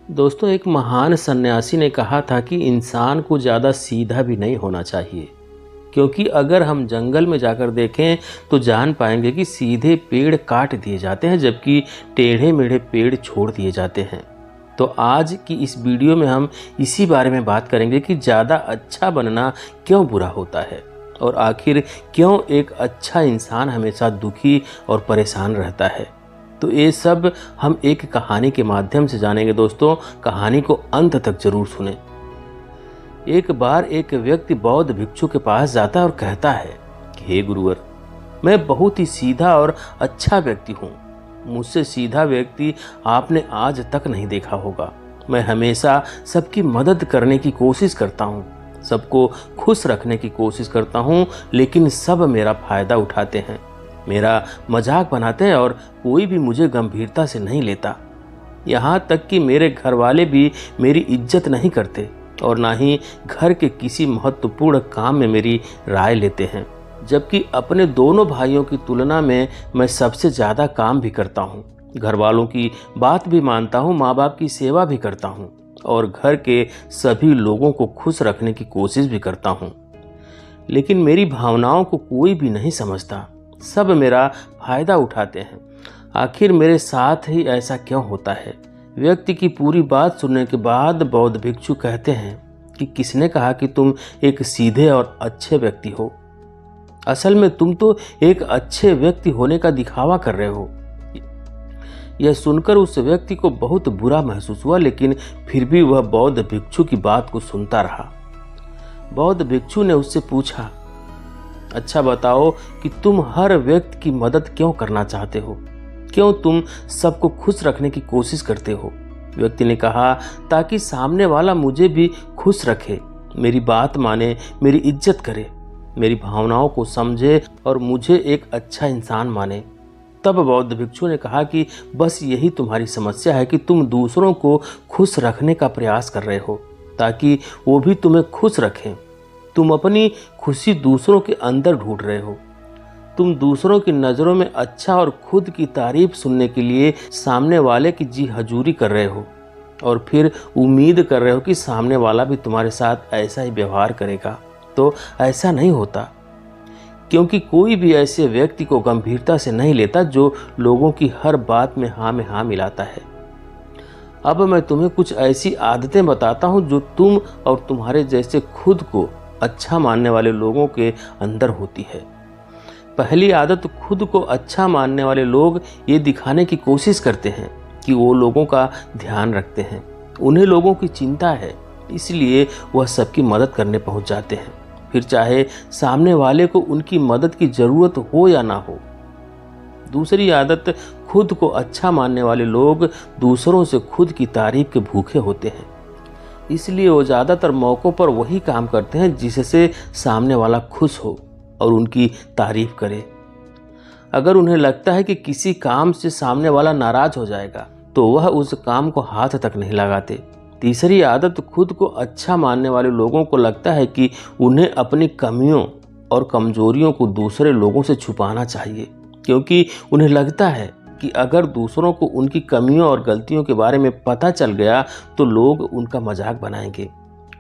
दोस्तों, एक महान सन्यासी ने कहा था कि इंसान को ज़्यादा सीधा भी नहीं होना चाहिए, क्योंकि अगर हम जंगल में जाकर देखें तो जान पाएंगे कि सीधे पेड़ काट दिए जाते हैं जबकि टेढ़े मेढ़े पेड़ छोड़ दिए जाते हैं। तो आज की इस वीडियो में हम इसी बारे में बात करेंगे कि ज़्यादा अच्छा बनना क्यों बुरा होता है और आखिर क्यों एक अच्छा इंसान हमेशा दुखी और परेशान रहता है। तो ये सब हम एक कहानी के माध्यम से जानेंगे। दोस्तों, कहानी को अंत तक जरूर सुनें। एक बार एक व्यक्ति बौद्ध भिक्षु के पास जाता है और कहता है कि हे गुरुवर, मैं बहुत ही सीधा और अच्छा व्यक्ति हूँ। मुझसे सीधा व्यक्ति आपने आज तक नहीं देखा होगा। मैं हमेशा सबकी मदद करने की कोशिश करता हूँ, सबको खुश रखने की कोशिश करता हूँ, लेकिन सब मेरा फायदा उठाते हैं, मेरा मजाक बनाते हैं और कोई भी मुझे गंभीरता से नहीं लेता। यहाँ तक कि मेरे घर वाले भी मेरी इज्जत नहीं करते और ना ही घर के किसी महत्वपूर्ण काम में मेरी राय लेते हैं, जबकि अपने दोनों भाइयों की तुलना में मैं सबसे ज़्यादा काम भी करता हूँ। घर वालों की बात भी मानता हूँ, माँ बाप की सेवा भी करता हूँ और घर के सभी लोगों को खुश रखने की कोशिश भी करता हूँ। लेकिन मेरी भावनाओं को कोई भी नहीं समझता, सब मेरा फायदा उठाते हैं। आखिर मेरे साथ ही ऐसा क्यों होता है? व्यक्ति की पूरी बात सुनने के बाद बौद्ध भिक्षु कहते हैं कि किसने कहा कि तुम एक सीधे और अच्छे व्यक्ति हो? असल में तुम तो एक अच्छे व्यक्ति होने का दिखावा कर रहे हो। यह सुनकर उस व्यक्ति को बहुत बुरा महसूस हुआ, लेकिन फिर भी वह बौद्ध भिक्षु की बात को सुनता रहा। बौद्ध भिक्षु ने उससे पूछा, अच्छा बताओ कि तुम हर व्यक्ति की मदद क्यों करना चाहते हो? क्यों तुम सबको खुश रखने की कोशिश करते हो? व्यक्ति ने कहा, ताकि सामने वाला मुझे भी खुश रखे, मेरी बात माने, मेरी इज्जत करे, मेरी भावनाओं को समझे और मुझे एक अच्छा इंसान माने। तब बौद्ध भिक्षु ने कहा कि बस यही तुम्हारी समस्या है कि तुम दूसरों को खुश रखने का प्रयास कर रहे हो ताकि वो भी तुम्हें खुश रखें। तुम अपनी खुशी दूसरों के अंदर ढूंढ रहे हो। तुम दूसरों की नज़रों में अच्छा और खुद की तारीफ सुनने के लिए सामने वाले की जी हजूरी कर रहे हो और फिर उम्मीद कर रहे हो कि सामने वाला भी तुम्हारे साथ ऐसा ही व्यवहार करेगा। तो ऐसा नहीं होता, क्योंकि कोई भी ऐसे व्यक्ति को गंभीरता से नहीं लेता जो लोगों की हर बात में हाँ मिलाता है। अब मैं तुम्हें कुछ ऐसी आदतें बताता हूँ जो तुम और तुम्हारे जैसे खुद को अच्छा मानने वाले लोगों के अंदर होती है। पहली आदत, खुद को अच्छा मानने वाले लोग ये दिखाने की कोशिश करते हैं कि वो लोगों का ध्यान रखते हैं, उन्हें लोगों की चिंता है, इसलिए वह सबकी मदद करने पहुंच जाते हैं, फिर चाहे सामने वाले को उनकी मदद की ज़रूरत हो या ना हो। दूसरी आदत, खुद को अच्छा मानने वाले लोग दूसरों से खुद की तारीफ के भूखे होते हैं, इसलिए वो ज़्यादातर मौक़ों पर वही काम करते हैं जिससे सामने वाला खुश हो और उनकी तारीफ करे। अगर उन्हें लगता है कि किसी काम से सामने वाला नाराज हो जाएगा तो वह उस काम को हाथ तक नहीं लगाते। तीसरी आदत, खुद को अच्छा मानने वाले लोगों को लगता है कि उन्हें अपनी कमियों और कमजोरियों को दूसरे लोगों से छुपाना चाहिए, क्योंकि उन्हें लगता है कि अगर दूसरों को उनकी कमियों और गलतियों के बारे में पता चल गया तो लोग उनका मजाक बनाएंगे,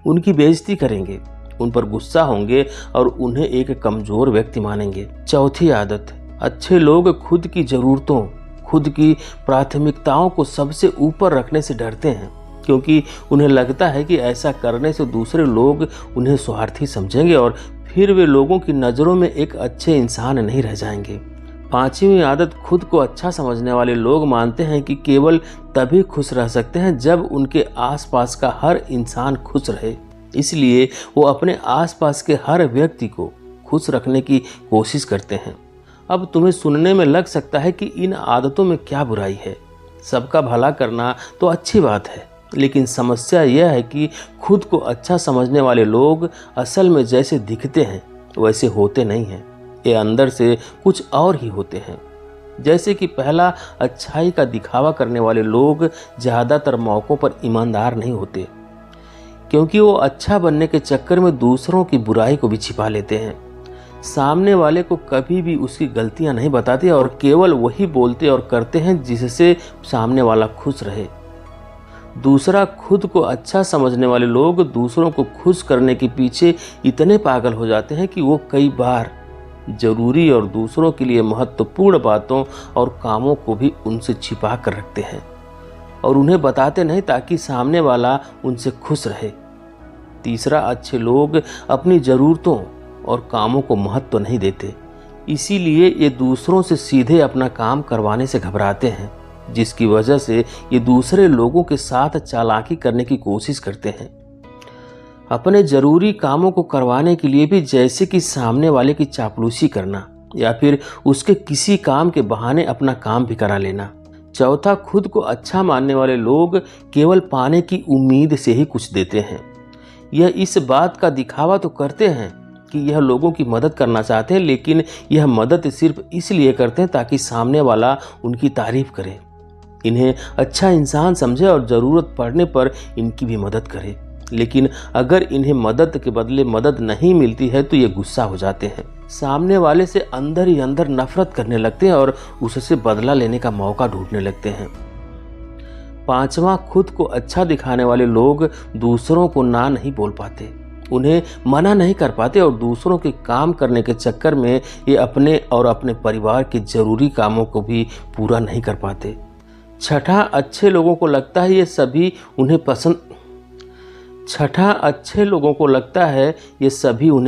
उनकी बेइज्जती करेंगे, उन पर गुस्सा होंगे और उन्हें एक कमज़ोर व्यक्ति मानेंगे। चौथी आदत, अच्छे लोग खुद की ज़रूरतों, खुद की प्राथमिकताओं को सबसे ऊपर रखने से डरते हैं, क्योंकि उन्हें लगता है कि ऐसा करने से दूसरे लोग उन्हें स्वार्थी समझेंगे और फिर वे लोगों की नज़रों में एक अच्छे इंसान नहीं रह जाएंगे। पांचवी आदत, खुद को अच्छा समझने वाले लोग मानते हैं कि केवल तभी खुश रह सकते हैं जब उनके आसपास का हर इंसान खुश रहे, इसलिए वो अपने आसपास के हर व्यक्ति को खुश रखने की कोशिश करते हैं। अब तुम्हें सुनने में लग सकता है कि इन आदतों में क्या बुराई है, सबका भला करना तो अच्छी बात है, लेकिन समस्या यह है कि खुद को अच्छा समझने वाले लोग असल में जैसे दिखते हैं वैसे होते नहीं हैं। ये अंदर से कुछ और ही होते हैं। जैसे कि पहला, अच्छाई का दिखावा करने वाले लोग ज़्यादातर मौक़ों पर ईमानदार नहीं होते, क्योंकि वो अच्छा बनने के चक्कर में दूसरों की बुराई को भी छिपा लेते हैं। सामने वाले को कभी भी उसकी गलतियां नहीं बताते और केवल वही बोलते और करते हैं जिससे सामने वाला खुश रहे। दूसरा, खुद को अच्छा समझने वाले लोग दूसरों को खुश करने के पीछे इतने पागल हो जाते हैं कि वो कई बार जरूरी और दूसरों के लिए महत्वपूर्ण बातों और कामों को भी उनसे छिपा कर रखते हैं और उन्हें बताते नहीं ताकि सामने वाला उनसे खुश रहे। तीसरा, अच्छे लोग अपनी ज़रूरतों और कामों को महत्व नहीं देते, इसीलिए ये दूसरों से सीधे अपना काम करवाने से घबराते हैं, जिसकी वजह से ये दूसरे लोगों के साथ चालाकी करने की कोशिश करते हैं। अपने ज़रूरी कामों को करवाने के लिए भी, जैसे कि सामने वाले की चापलूसी करना या फिर उसके किसी काम के बहाने अपना काम भी करा लेना। चौथा, खुद को अच्छा मानने वाले लोग केवल पाने की उम्मीद से ही कुछ देते हैं। यह इस बात का दिखावा तो करते हैं कि यह लोगों की मदद करना चाहते हैं, लेकिन यह मदद सिर्फ इसलिए करते हैं ताकि सामने वाला उनकी तारीफ करे, इन्हें अच्छा इंसान समझे और ज़रूरत पड़ने पर इनकी भी मदद करे। लेकिन अगर इन्हें मदद के बदले मदद नहीं मिलती है तो ये गुस्सा हो जाते हैं, सामने वाले से अंदर ही अंदर नफरत करने लगते हैं और उससे बदला लेने का मौका ढूंढने लगते हैं। पांचवा, खुद को अच्छा दिखाने वाले लोग दूसरों को ना नहीं बोल पाते, उन्हें मना नहीं कर पाते और दूसरों के काम करने के चक्कर में ये अपने और अपने परिवार के जरूरी कामों को भी पूरा नहीं कर पाते। छठा, अच्छे लोगों को लगता है ये सभी उन्हें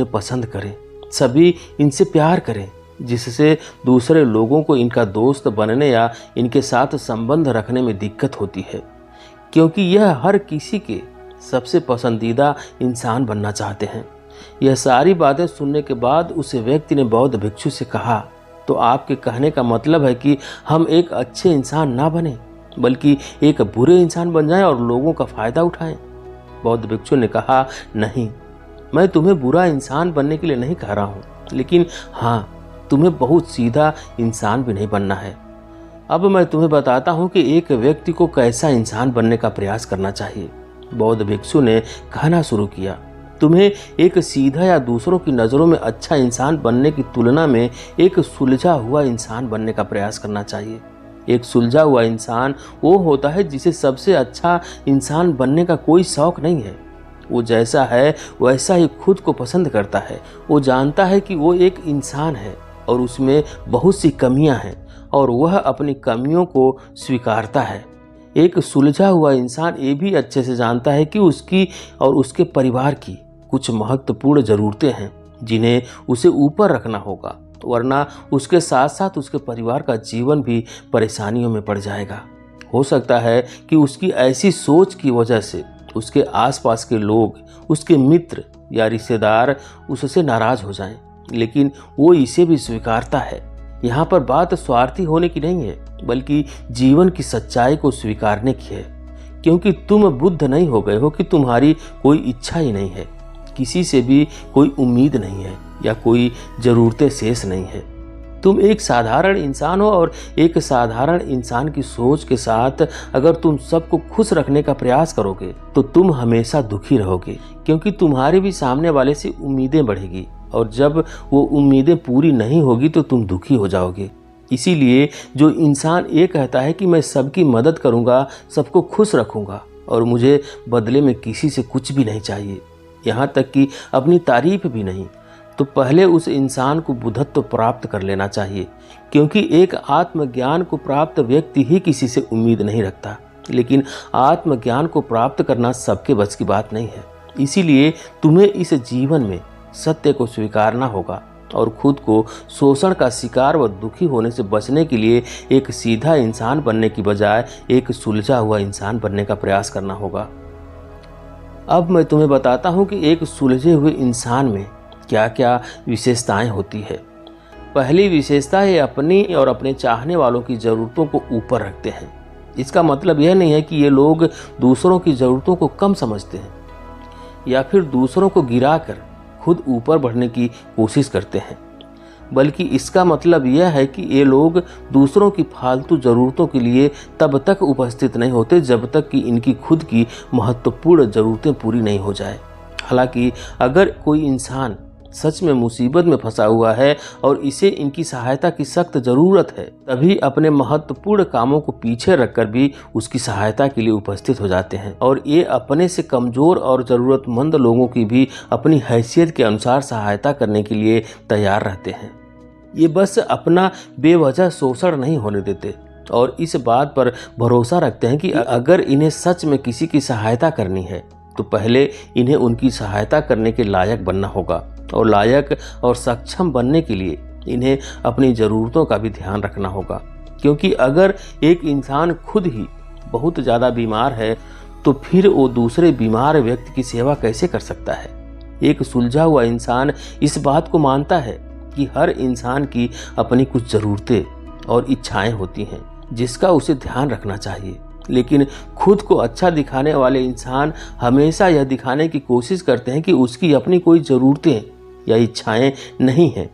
पसंद करें, सभी इनसे प्यार करें, जिससे दूसरे लोगों को इनका दोस्त बनने या इनके साथ संबंध रखने में दिक्कत होती है, क्योंकि यह हर किसी के सबसे पसंदीदा इंसान बनना चाहते हैं। यह सारी बातें सुनने के बाद उस व्यक्ति ने बौद्ध भिक्षु से कहा, तो आपके कहने का मतलब है कि हम एक अच्छे इंसान ना बने बल्कि एक बुरे इंसान बन जाएं और लोगों का फायदा उठाएं? बौद्ध भिक्षु ने कहा, नहीं, मैं तुम्हें बुरा इंसान बनने के लिए नहीं कह रहा हूँ, लेकिन हाँ, तुम्हें बहुत सीधा इंसान भी नहीं बनना है। अब मैं तुम्हें बताता हूँ कि एक व्यक्ति को कैसा इंसान बनने का प्रयास करना चाहिए। बौद्ध भिक्षु ने कहना शुरू किया, तुम्हें एक सीधा या दूसरों की नज़रों में अच्छा इंसान बनने की तुलना में एक सुलझा हुआ इंसान बनने का प्रयास करना चाहिए। एक सुलझा हुआ इंसान वो होता है जिसे सबसे अच्छा इंसान बनने का कोई शौक नहीं है। वो जैसा है वैसा ही खुद को पसंद करता है। वो जानता है कि वो एक इंसान है और उसमें बहुत सी कमियां हैं और वह अपनी कमियों को स्वीकारता है। एक सुलझा हुआ इंसान ये भी अच्छे से जानता है कि उसकी और उसके परिवार की कुछ महत्वपूर्ण ज़रूरतें हैं जिन्हें उसे ऊपर रखना होगा, वरना उसके साथ साथ उसके परिवार का जीवन भी परेशानियों में पड़ जाएगा। हो सकता है कि उसकी ऐसी सोच की वजह से उसके आसपास के लोग, उसके मित्र या रिश्तेदार उससे नाराज हो जाएं, लेकिन वो इसे भी स्वीकारता है। यहाँ पर बात स्वार्थी होने की नहीं है, बल्कि जीवन की सच्चाई को स्वीकारने की है, क्योंकि तुम बुद्ध नहीं हो गए हो कि तुम्हारी कोई इच्छा ही नहीं है, किसी से भी कोई उम्मीद नहीं है या कोई ज़रूरतें शेष नहीं है। तुम एक साधारण इंसान हो और एक साधारण इंसान की सोच के साथ अगर तुम सबको खुश रखने का प्रयास करोगे तो तुम हमेशा दुखी रहोगे, क्योंकि तुम्हारी भी सामने वाले से उम्मीदें बढ़ेगी और जब वो उम्मीदें पूरी नहीं होगी तो तुम दुखी हो जाओगे। इसीलिए जो इंसान ये कहता है कि मैं सबकी मदद करूँगा, सबको खुश रखूँगा और मुझे बदले में किसी से कुछ भी नहीं चाहिए, यहाँ तक कि अपनी तारीफ भी नहीं, तो पहले उस इंसान को बुद्धत्व प्राप्त कर लेना चाहिए, क्योंकि एक आत्मज्ञान को प्राप्त व्यक्ति ही किसी से उम्मीद नहीं रखता। लेकिन आत्मज्ञान को प्राप्त करना सबके बस की बात नहीं है। इसीलिए तुम्हें इस जीवन में सत्य को स्वीकारना होगा और खुद को शोषण का शिकार व दुखी होने से बचने के लिए एक सीधा इंसान बनने की बजाय एक सुलझा हुआ इंसान बनने का प्रयास करना होगा। अब मैं तुम्हें बताता हूँ कि एक सुलझे हुए इंसान में क्या क्या विशेषताएं होती है। पहली विशेषता है अपनी और अपने चाहने वालों की ज़रूरतों को ऊपर रखते हैं। इसका मतलब यह नहीं है कि ये लोग दूसरों की ज़रूरतों को कम समझते हैं या फिर दूसरों को गिराकर खुद ऊपर बढ़ने की कोशिश करते हैं, बल्कि इसका मतलब यह है कि ये लोग दूसरों की फालतू ज़रूरतों के लिए तब तक उपस्थित नहीं होते जब तक कि इनकी खुद की महत्वपूर्ण ज़रूरतें पूरी नहीं हो जाए। हालांकि अगर कोई इंसान सच में मुसीबत में फंसा हुआ है और इसे इनकी सहायता की सख्त ज़रूरत है, तभी अपने महत्वपूर्ण कामों को पीछे रखकर भी उसकी सहायता के लिए उपस्थित हो जाते हैं और ये अपने से कमज़ोर और ज़रूरतमंद लोगों की भी अपनी हैसियत के अनुसार सहायता करने के लिए तैयार रहते हैं। ये बस अपना बेवजह शोषण नहीं होने देते और इस बात पर भरोसा रखते हैं कि अगर इन्हें सच में किसी की सहायता करनी है तो पहले इन्हें उनकी सहायता करने के लायक बनना होगा और लायक और सक्षम बनने के लिए इन्हें अपनी ज़रूरतों का भी ध्यान रखना होगा। क्योंकि अगर एक इंसान खुद ही बहुत ज़्यादा बीमार है तो फिर वो दूसरे बीमार व्यक्ति की सेवा कैसे कर सकता है। एक सुलझा हुआ इंसान इस बात को मानता है कि हर इंसान की अपनी कुछ ज़रूरतें और इच्छाएं होती हैं जिसका उसे ध्यान रखना चाहिए, लेकिन खुद को अच्छा दिखाने वाले इंसान हमेशा यह दिखाने की कोशिश करते हैं कि उसकी अपनी कोई ज़रूरतें या इच्छाएं नहीं हैं,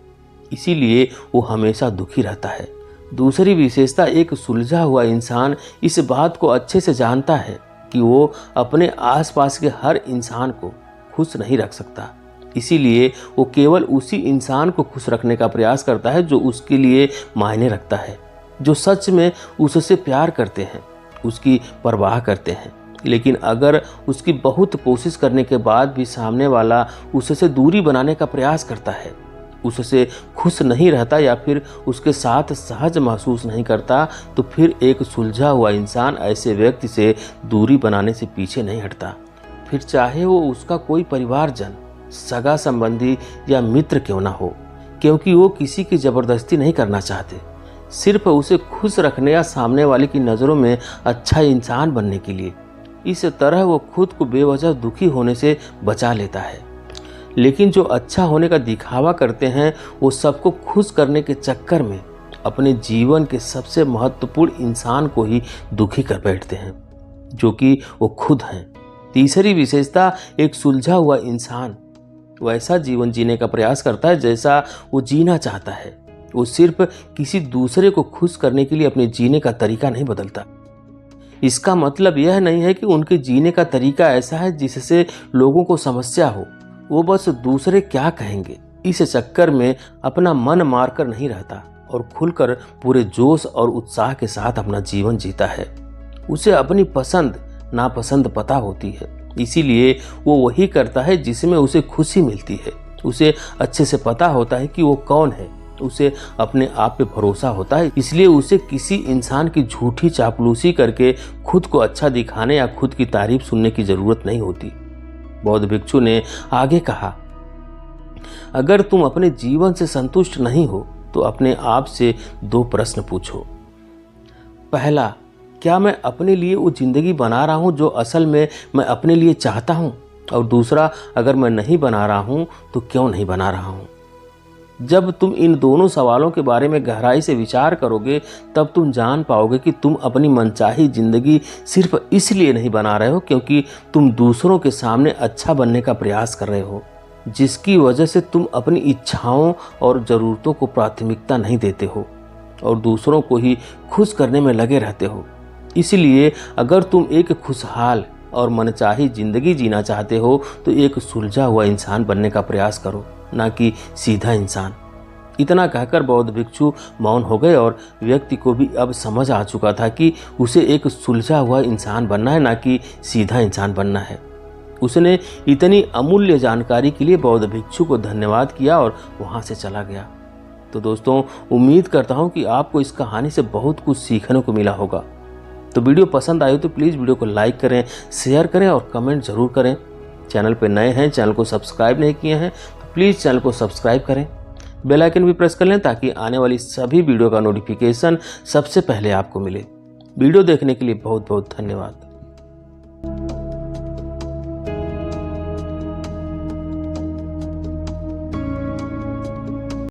इसीलिए वो हमेशा दुखी रहता है। दूसरी विशेषता, एक सुलझा हुआ इंसान इस बात को अच्छे से जानता है कि वो अपने आसपास के हर इंसान को खुश नहीं रख सकता, इसीलिए वो केवल उसी इंसान को खुश रखने का प्रयास करता है जो उसके लिए मायने रखता है, जो सच में उससे प्यार करते हैं, उसकी परवाह करते हैं। लेकिन अगर उसकी बहुत कोशिश करने के बाद भी सामने वाला उससे दूरी बनाने का प्रयास करता है, उससे खुश नहीं रहता या फिर उसके साथ सहज महसूस नहीं करता, तो फिर एक सुलझा हुआ इंसान ऐसे व्यक्ति से दूरी बनाने से पीछे नहीं हटता, फिर चाहे वो उसका कोई परिवारजन, सगा संबंधी या मित्र क्यों ना हो, क्योंकि वो किसी की ज़बरदस्ती नहीं करना चाहते, सिर्फ उसे खुश रखने या सामने वाले की नज़रों में अच्छा इंसान बनने के लिए। इस तरह वो खुद को बेवजह दुखी होने से बचा लेता है। लेकिन जो अच्छा होने का दिखावा करते हैं वो सबको खुश करने के चक्कर में अपने जीवन के सबसे महत्वपूर्ण इंसान को ही दुखी कर बैठते हैं, जो कि वो खुद हैं। तीसरी विशेषता, एक सुलझा हुआ इंसान वैसा जीवन जीने का प्रयास करता है जैसा वो जीना चाहता है। वो सिर्फ किसी दूसरे को खुश करने के लिए अपने जीने का तरीका नहीं बदलता। इसका मतलब यह नहीं है कि उनके जीने का तरीका ऐसा है जिससे लोगों को समस्या हो, वो बस दूसरे क्या कहेंगे इस चक्कर में अपना मन मारकर नहीं रहता और खुलकर पूरे जोश और उत्साह के साथ अपना जीवन जीता है। उसे अपनी पसंद नापसंद पता होती है, इसीलिए वो वही करता है जिसमें उसे खुशी मिलती है। उसे अच्छे से पता होता है कि वो कौन है, उसे अपने आप पे भरोसा होता है, इसलिए उसे किसी इंसान की झूठी चापलूसी करके खुद को अच्छा दिखाने या खुद की तारीफ सुनने की जरूरत नहीं होती। बौद्ध भिक्षु ने आगे कहा, अगर तुम अपने जीवन से संतुष्ट नहीं हो तो अपने आप से 2 प्रश्न पूछो। पहला, क्या मैं अपने लिए वो जिंदगी बना रहा हूं जो असल में मैं अपने लिए चाहता हूं? और दूसरा, अगर मैं नहीं बना रहा हूं तो क्यों नहीं बना रहा हूं? जब तुम इन दोनों सवालों के बारे में गहराई से विचार करोगे तब तुम जान पाओगे कि तुम अपनी मनचाही जिंदगी सिर्फ इसलिए नहीं बना रहे हो क्योंकि तुम दूसरों के सामने अच्छा बनने का प्रयास कर रहे हो, जिसकी वजह से तुम अपनी इच्छाओं और ज़रूरतों को प्राथमिकता नहीं देते हो और दूसरों को ही खुश करने में लगे रहते हो। इसलिए अगर तुम एक खुशहाल और मनचाही जिंदगी जीना चाहते हो तो एक सुलझा हुआ इंसान बनने का प्रयास करो, ना कि सीधा इंसान। इतना कहकर बौद्ध भिक्षु मौन हो गए और व्यक्ति को भी अब समझ आ चुका था कि उसे एक सुलझा हुआ इंसान बनना है, ना कि सीधा इंसान बनना है। उसने इतनी अमूल्य जानकारी के लिए बौद्ध भिक्षु को धन्यवाद किया और वहां से चला गया। तो दोस्तों, उम्मीद करता हूं कि आपको इस कहानी से बहुत कुछ सीखने को मिला होगा। तो वीडियो पसंद आई तो प्लीज़ वीडियो को लाइक करें, शेयर करें और कमेंट ज़रूर करें। चैनल पर नए हैं, चैनल को सब्सक्राइब नहीं किए हैं तो प्लीज़ चैनल को सब्सक्राइब करें, बेल आइकन भी प्रेस कर लें ताकि आने वाली सभी वीडियो का नोटिफिकेशन सबसे पहले आपको मिले। वीडियो देखने के लिए बहुत बहुत धन्यवाद।